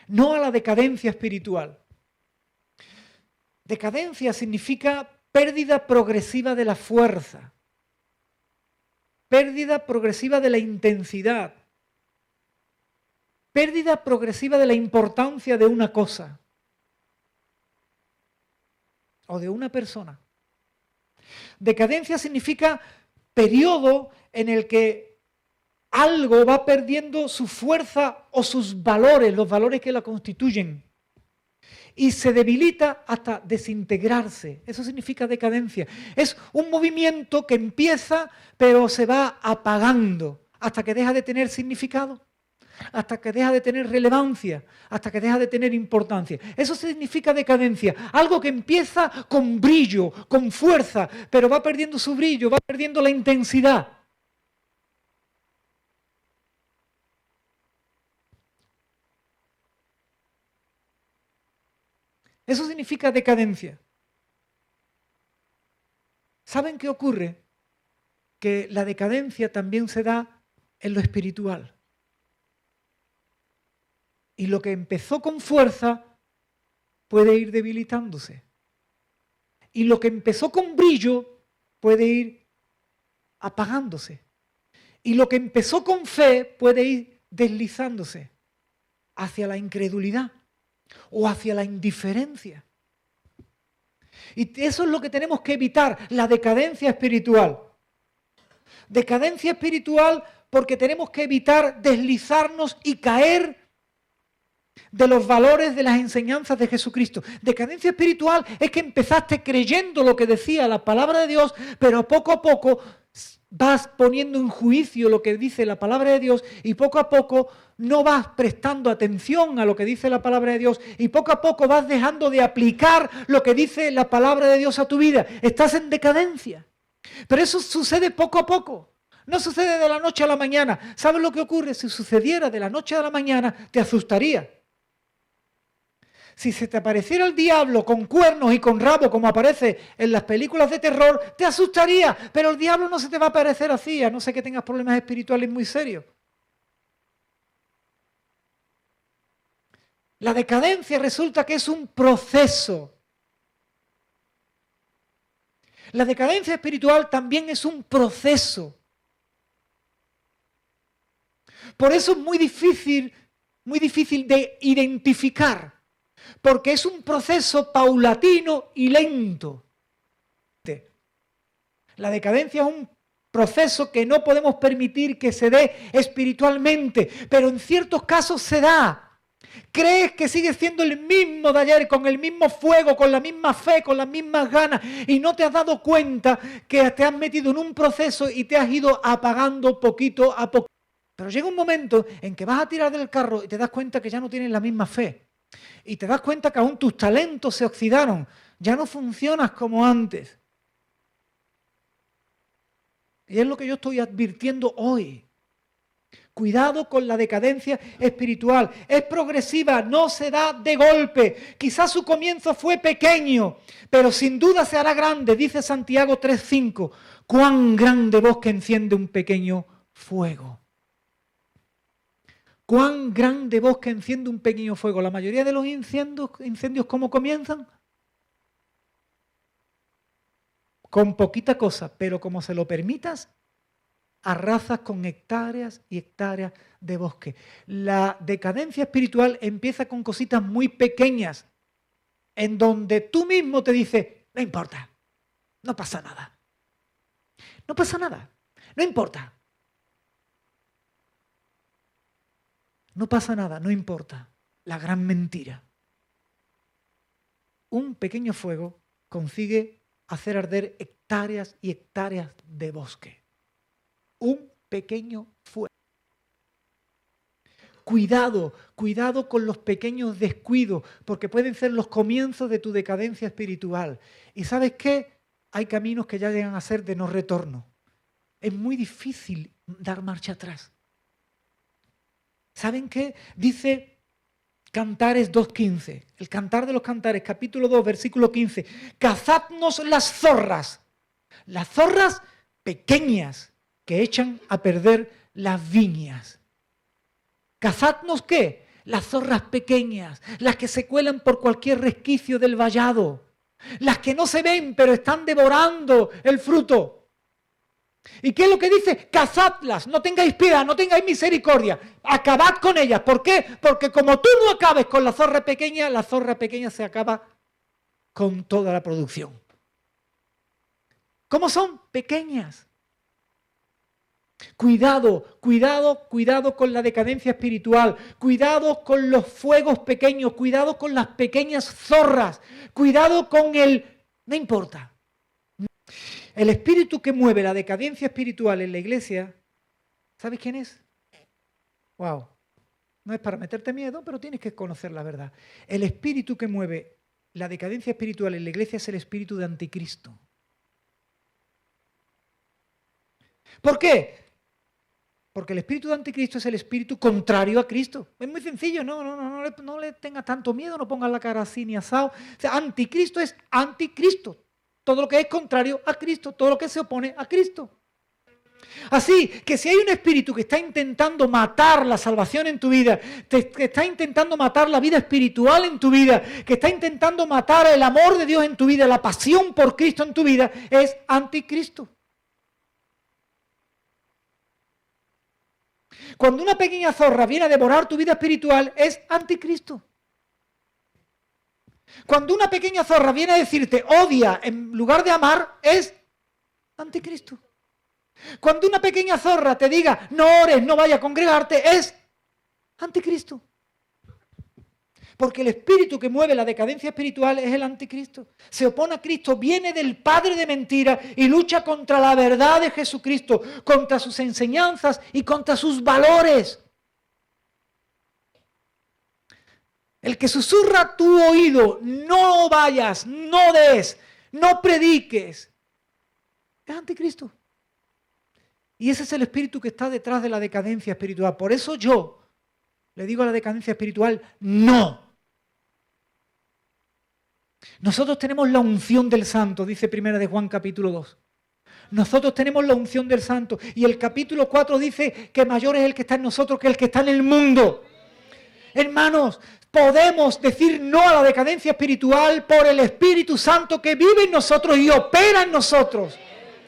no a la decadencia espiritual. Decadencia significa pérdida progresiva de la fuerza, pérdida progresiva de la intensidad, pérdida progresiva de la importancia de una cosa o de una persona. Decadencia significa periodo en el que algo va perdiendo su fuerza o sus valores, los valores que la constituyen, y se debilita hasta desintegrarse. Eso significa decadencia. Es un movimiento que empieza pero se va apagando hasta que deja de tener significado, hasta que deja de tener relevancia, hasta que deja de tener importancia. Eso significa decadencia. Algo que empieza con brillo, con fuerza, pero va perdiendo su brillo, va perdiendo la intensidad. Eso significa decadencia. ¿Saben qué ocurre? Que la decadencia también se da en lo espiritual. Y lo que empezó con fuerza puede ir debilitándose. Y lo que empezó con brillo puede ir apagándose. Y lo que empezó con fe puede ir deslizándose hacia la incredulidad o hacia la indiferencia. Y eso es lo que tenemos que evitar, la decadencia espiritual. Decadencia espiritual porque tenemos que evitar deslizarnos y caer de los valores de las enseñanzas de Jesucristo. Decadencia espiritual es que empezaste creyendo lo que decía la palabra de Dios, pero poco a poco vas poniendo en juicio lo que dice la palabra de Dios y poco a poco no vas prestando atención a lo que dice la palabra de Dios y poco a poco vas dejando de aplicar lo que dice la palabra de Dios a tu vida. Estás en decadencia. Pero eso sucede poco a poco. No sucede de la noche a la mañana. ¿Sabes lo que ocurre? Si sucediera de la noche a la mañana, te asustaría. Si se te apareciera el diablo con cuernos y con rabo, como aparece en las películas de terror, te asustaría. Pero el diablo no se te va a aparecer así, a no ser que tengas problemas espirituales muy serios. La decadencia resulta que es un proceso. La decadencia espiritual también es un proceso. Por eso es muy difícil de identificar. Porque es un proceso paulatino y lento. La decadencia es un proceso que no podemos permitir que se dé espiritualmente, pero en ciertos casos se da. Crees que sigues siendo el mismo de ayer, con el mismo fuego, con la misma fe, con las mismas ganas, y no te has dado cuenta que te has metido en un proceso y te has ido apagando poquito a poco. Pero llega un momento en que vas a tirar del carro y te das cuenta que ya no tienes la misma fe. Y te das cuenta que aún tus talentos se oxidaron. Ya no funcionas como antes. Y es lo que yo estoy advirtiendo hoy. Cuidado con la decadencia espiritual. Es progresiva, no se da de golpe. Quizás su comienzo fue pequeño, pero sin duda se hará grande. Dice Santiago 3:5. Cuán grande bosque enciende un pequeño fuego. ¿Cuán grande bosque enciende un pequeño fuego? La mayoría de los incendios ¿cómo comienzan? Con poquita cosa, pero como se lo permitas, arrasas con hectáreas y hectáreas de bosque. La decadencia espiritual empieza con cositas muy pequeñas, en donde tú mismo te dices, no importa, no pasa nada. No pasa nada, no importa. No pasa nada, no importa. La gran mentira. Un pequeño fuego consigue hacer arder hectáreas y hectáreas de bosque. Un pequeño fuego. Cuidado, cuidado con los pequeños descuidos, porque pueden ser los comienzos de tu decadencia espiritual. ¿Y sabes qué? Hay caminos que ya llegan a ser de no retorno. Es muy difícil dar marcha atrás. ¿Saben qué? Dice Cantares 2:15, el Cantar de los Cantares, capítulo 2, versículo 15. Cazadnos las zorras pequeñas que echan a perder las viñas. ¿Cazadnos qué? Las zorras pequeñas, las que se cuelan por cualquier resquicio del vallado, las que no se ven pero están devorando el fruto. ¿Y qué es lo que dice? Cazadlas, no tengáis piedad, no tengáis misericordia, acabad con ellas. ¿Por qué? Porque como tú no acabes con la zorra pequeña se acaba con toda la producción. ¿Cómo son? Pequeñas. Cuidado, cuidado, cuidado con la decadencia espiritual, cuidado con los fuegos pequeños, cuidado con las pequeñas zorras, cuidado con no importa. El espíritu que mueve la decadencia espiritual en la iglesia, ¿sabes quién es? Wow, no es para meterte miedo, pero tienes que conocer la verdad. El espíritu que mueve la decadencia espiritual en la iglesia es el espíritu de anticristo. ¿Por qué? Porque el espíritu de anticristo es el espíritu contrario a Cristo. Es muy sencillo, no le tengas tanto miedo, no pongas la cara así ni asado. O sea, anticristo es anticristo. Todo lo que es contrario a Cristo, todo lo que se opone a Cristo. Así que si hay un espíritu que está intentando matar la salvación en tu vida, que está intentando matar la vida espiritual en tu vida, que está intentando matar el amor de Dios en tu vida, la pasión por Cristo en tu vida, es anticristo. Cuando una pequeña zorra viene a devorar tu vida espiritual, es anticristo. Cuando una pequeña zorra viene a decirte odia en lugar de amar, es anticristo. Cuando una pequeña zorra te diga no ores, no vaya a congregarte, es anticristo. Porque el espíritu que mueve la decadencia espiritual es el anticristo. Se opone a Cristo, viene del padre de mentira y lucha contra la verdad de Jesucristo, contra sus enseñanzas y contra sus valores. El que susurra a tu oído, no vayas, no des, no prediques, es anticristo. Y ese es el espíritu que está detrás de la decadencia espiritual. Por eso yo le digo a la decadencia espiritual, no. Nosotros tenemos la unción del Santo, dice 1 de Juan capítulo 2. Nosotros tenemos la unción del Santo. Y el capítulo 4 dice que mayor es el que está en nosotros que el que está en el mundo. Hermanos, podemos decir no a la decadencia espiritual por el Espíritu Santo que vive en nosotros y opera en nosotros.